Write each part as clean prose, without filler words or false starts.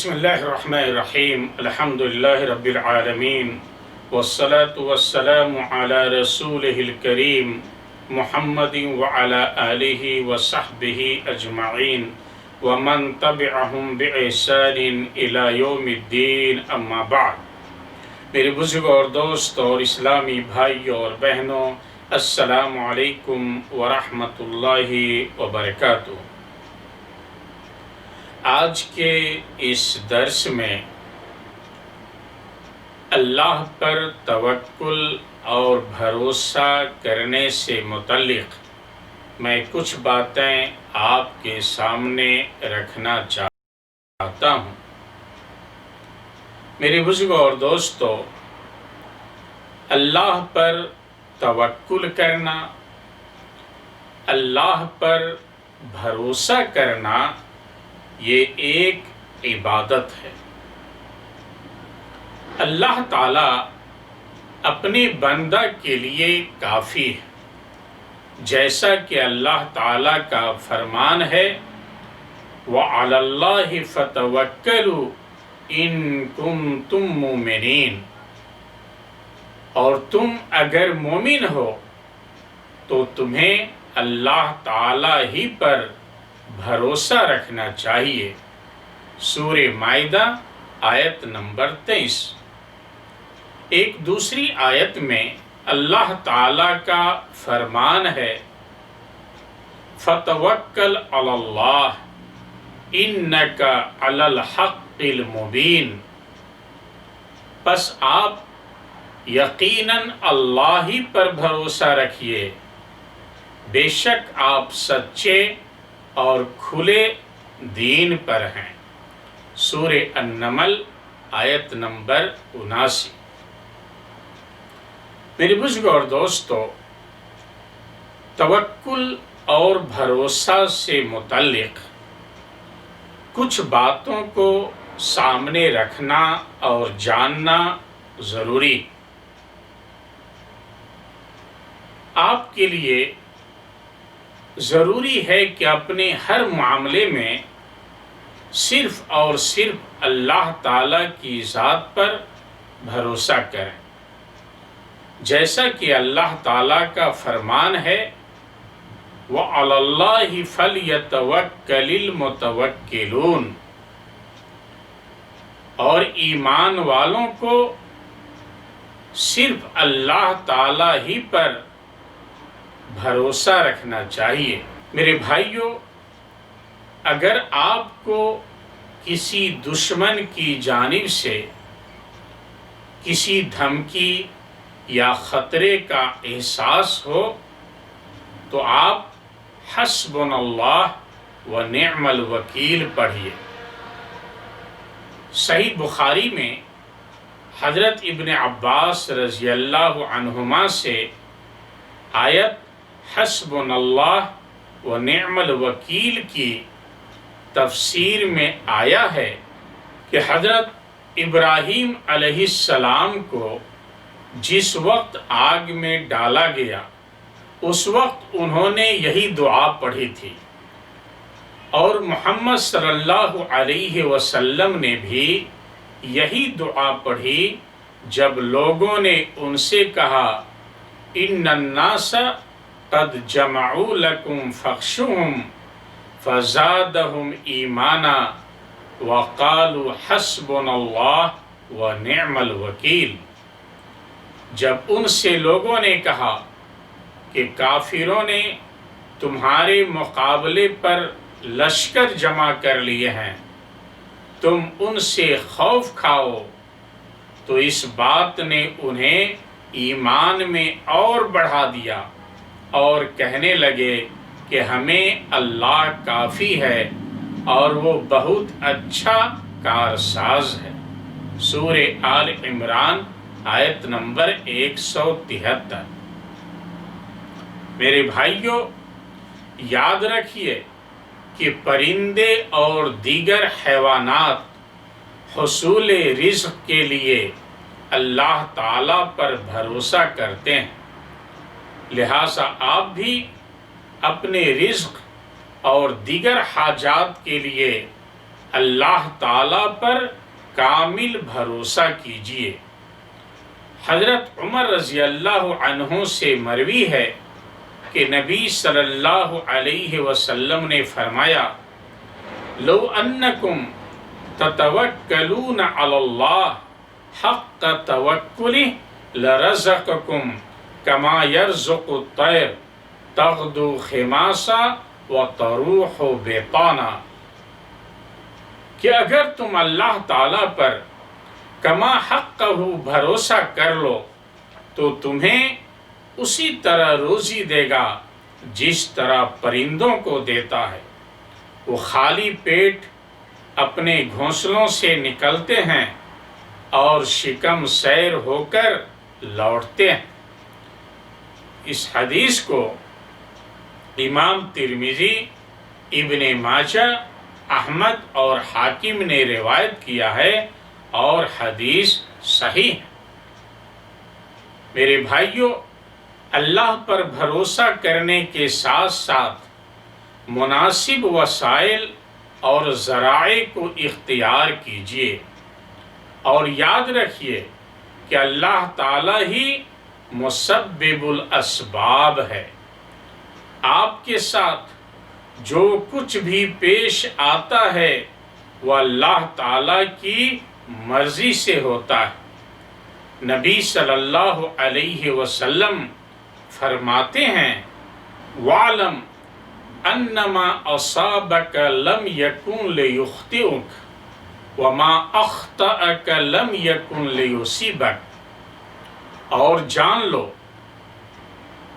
بسم اللہ الرحمن الرحیم الحمد للہ رب العالمین والصلاة والسلام علی رسولہ الکریم محمد وعلی آلہ وصحبہ اجمعین ومن تبعہم بإحسان الی یوم الدین اما بعد۔ میرے بزرگوں اور دوستوں اور اسلامی بھائیوں اور بہنوں، السلام علیکم ورحمۃ اللہ وبرکاتہ۔ آج کے اس درس میں اللہ پر توکل اور بھروسہ کرنے سے متعلق میں کچھ باتیں آپ کے سامنے رکھنا چاہتا ہوں۔ میرے بزرگوں اور دوستو، اللہ پر توکل کرنا، اللہ پر بھروسہ کرنا، یہ ایک عبادت ہے۔ اللہ تعالیٰ اپنے بندہ کے لیے کافی ہے، جیسا کہ اللہ تعالیٰ کا فرمان ہے وَعَلَى اللَّهِ فَتَوَكَّلُوا إِن كُنتُم مُؤْمِنِينَ، اور تم اگر مومن ہو تو تمہیں اللہ تعالیٰ ہی پر بھروسہ رکھنا چاہیے۔ سورہ مائدہ آیت نمبر 23۔ ایک دوسری آیت میں اللہ تعالیٰ کا فرمان ہے فَتَوَكَّلْ عَلَى اللَّهِ إِنَّكَ عَلَى الْحَقِّ الْمُبِينِ، پس آپ یقیناً اللہ ہی پر بھروسہ رکھیے، بے شک آپ سچے اور کھلے دین پر ہیں۔ سورہ النمل آیت نمبر 79۔ میرے بزرگوں اور دوستو، توکل اور بھروسہ سے متعلق کچھ باتوں کو سامنے رکھنا اور جاننا ضروری۔ آپ کے لیے ضروری ہے کہ اپنے ہر معاملے میں صرف اور صرف اللہ تعالیٰ کی ذات پر بھروسہ کریں، جیسا کہ اللہ تعالیٰ کا فرمان ہے وَعَلَى اللَّهِ فَلْيَتَوَكَّلِ الْمُتَوَكِّلُونَ، اور ایمان والوں کو صرف اللہ تعالیٰ ہی پر بھروسہ رکھنا چاہیے۔ میرے بھائیوں، اگر آپ کو کسی دشمن کی جانب سے کسی دھمکی یا خطرے کا احساس ہو تو آپ حسبنا اللہ و نعم الوکیل پڑھیے۔ صحیح بخاری میں حضرت ابن عباس رضی اللہ عنہما سے آیت حسبنا اللہ و نعم الوکیل کی تفسیر میں آیا ہے کہ حضرت ابراہیم علیہ السلام کو جس وقت آگ میں ڈالا گیا اس وقت انہوں نے یہی دعا پڑھی تھی، اور محمد صلی اللہ علیہ وسلم نے بھی یہی دعا پڑھی جب لوگوں نے ان سے کہا ان الناس قد جمعوا لکم فاخشوہم فزادہم ایمانا وقالوا حسبنا اللہ ونعم الوکیل۔ جب ان سے لوگوں نے کہا کہ کافروں نے تمہارے مقابلے پر لشکر جمع کر لیے ہیں، تم ان سے خوف کھاؤ، تو اس بات نے انہیں ایمان میں اور بڑھا دیا اور کہنے لگے کہ ہمیں اللہ کافی ہے اور وہ بہت اچھا کارساز ہے۔ سورہ آل عمران آیت نمبر 173۔ میرے بھائیوں، یاد رکھیے کہ پرندے اور دیگر حیوانات حصول رزق کے لیے اللہ تعالیٰ پر بھروسہ کرتے ہیں، لہٰذا آپ بھی اپنے رزق اور دیگر حاجات کے لیے اللہ تعالیٰ پر کامل بھروسہ کیجیے۔ حضرت عمر رضی اللہ عنہ سے مروی ہے کہ نبی صلی اللہ علیہ وسلم نے فرمایا، لو انکم تتوکلون علی اللہ حق توکلہ لرزقکم کما یرزق الطیر تغدو خماسا وتروح بطانا، کہ اگر تم اللہ تعالیٰ پر کما حقہ بھروسہ کر لو تو تمہیں اسی طرح روزی دے گا جس طرح پرندوں کو دیتا ہے۔ وہ خالی پیٹ اپنے گھونسلوں سے نکلتے ہیں اور شکم سیر ہو کر لوٹتے ہیں۔ اس حدیث کو امام ترمذی، ابن ماجہ، احمد اور حاکم نے روایت کیا ہے اور حدیث صحیح ہے۔ میرے بھائیوں، اللہ پر بھروسہ کرنے کے ساتھ ساتھ مناسب وسائل اور ذرائع کو اختیار کیجیے، اور یاد رکھیے کہ اللہ تعالیٰ ہی مسبب الاسباب ہے۔ آپ کے ساتھ جو کچھ بھی پیش آتا ہے وہ اللہ تعالیٰ کی مرضی سے ہوتا ہے۔ نبی صلی اللہ علیہ وسلم فرماتے ہیں، وَاعْلَمْ أَنَّمَا أَصَابَكَ لَمْ يَكُنْ لِيُخْطِئُكَ وَمَا أَخْطَأَكَ لَمْ يَكُنْ لِيُصِيبَكَ، اور جان لو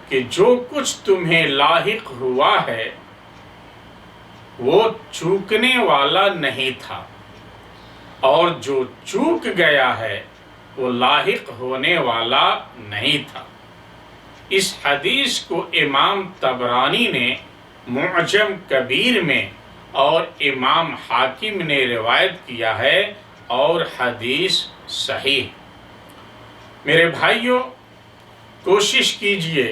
کہ جو کچھ تمہیں لاحق ہوا ہے وہ چوکنے والا نہیں تھا، اور جو چوک گیا ہے وہ لاحق ہونے والا نہیں تھا۔ اس حدیث کو امام طبرانی نے معجم کبیر میں اور امام حاکم نے روایت کیا ہے اور حدیث صحیح۔ میرے بھائیوں، کوشش کیجئے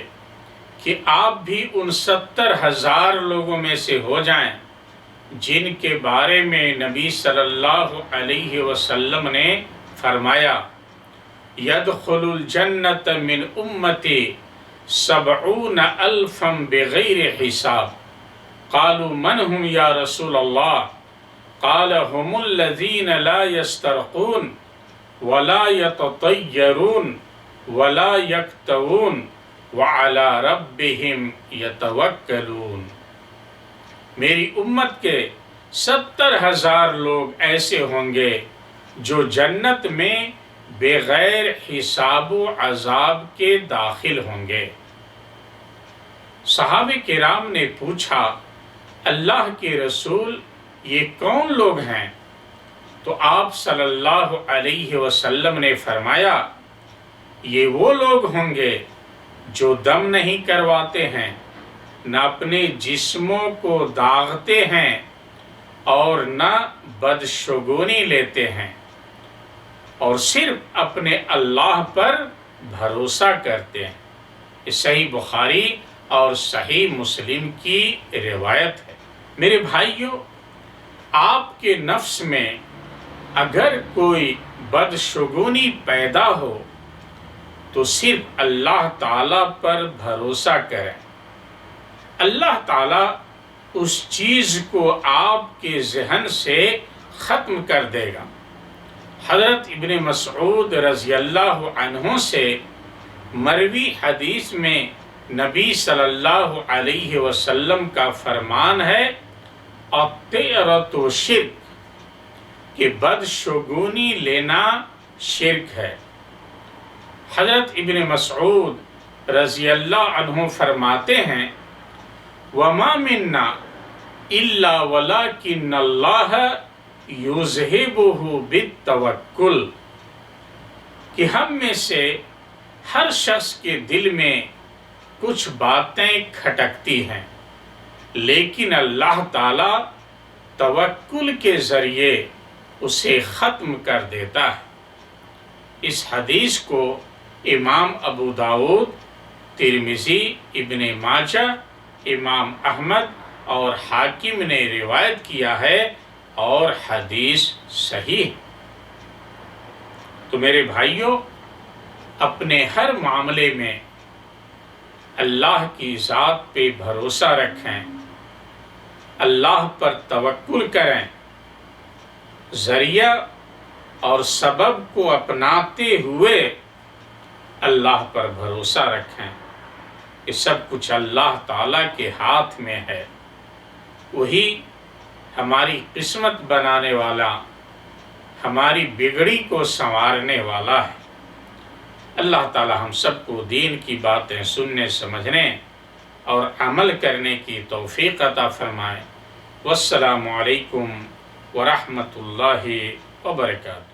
کہ آپ بھی ان 70,000 لوگوں میں سے ہو جائیں جن کے بارے میں نبی صلی اللہ علیہ وسلم نے فرمایا، يَدْخُلُ الْجَنَّةَ مِنْ أُمَّتِي 70,000 بغیر حساب۔ قالوا من هم یا رسول اللہ؟ قال هم الذین لا يسترقون ولا يتطیرون ولا یکتوون وعلی ربهم یتوکلون۔ میری امت کے 70,000 لوگ ایسے ہوں گے جو جنت میں بغیر حساب و عذاب کے داخل ہوں گے۔ صحابہ کرام نے پوچھا، اللہ کے رسول یہ کون لوگ ہیں؟ تو آپ صلی اللہ علیہ وسلم نے فرمایا، یہ وہ لوگ ہوں گے جو دم نہیں کرواتے ہیں، نہ اپنے جسموں کو داغتے ہیں اور نہ بدشگونی لیتے ہیں، اور صرف اپنے اللہ پر بھروسہ کرتے ہیں۔ یہ صحیح بخاری اور صحیح مسلم کی روایت ہے۔ میرے بھائیوں، آپ کے نفس میں اگر کوئی بدشگونی پیدا ہو تو صرف اللہ تعالیٰ پر بھروسہ کریں، اللہ تعالیٰ اس چیز کو آپ کے ذہن سے ختم کر دے گا۔ حضرت ابن مسعود رضی اللہ عنہ سے مروی حدیث میں نبی صلی اللہ علیہ وسلم کا فرمان ہے، الطیرۃ شرک، کہ بدشگونی لینا شرک ہے۔ حضرت ابن مسعود رضی اللہ عنہ فرماتے ہیں، وَمَا مِنَّا إِلَّا وَلَكِنَّ اللَّهَ يُذْهِبُهُ بِالتَّوَكُّلِ، کہ ہم میں سے ہر شخص کے دل میں کچھ باتیں کھٹکتی ہیں، لیکن اللہ تعالیٰ توکل کے ذریعے اسے ختم کر دیتا ہے۔ اس حدیث کو امام ابو داؤد، ترمذی، ابن ماجہ، امام احمد اور حاکم نے روایت کیا ہے اور حدیث صحیح۔ تو میرے بھائیوں، اپنے ہر معاملے میں اللہ کی ذات پہ بھروسہ رکھیں، اللہ پر توکل کریں، ذریعہ اور سبب کو اپناتے ہوئے اللہ پر بھروسہ رکھیں کہ سب کچھ اللہ تعالیٰ کے ہاتھ میں ہے، وہی ہماری قسمت بنانے والا، ہماری بگڑی کو سنوارنے والا ہے۔ اللہ تعالیٰ ہم سب کو دین کی باتیں سننے، سمجھنے اور عمل کرنے کی توفیق عطا فرمائے۔ والسلام علیکم ورحمۃ اللہ وبرکاتہ۔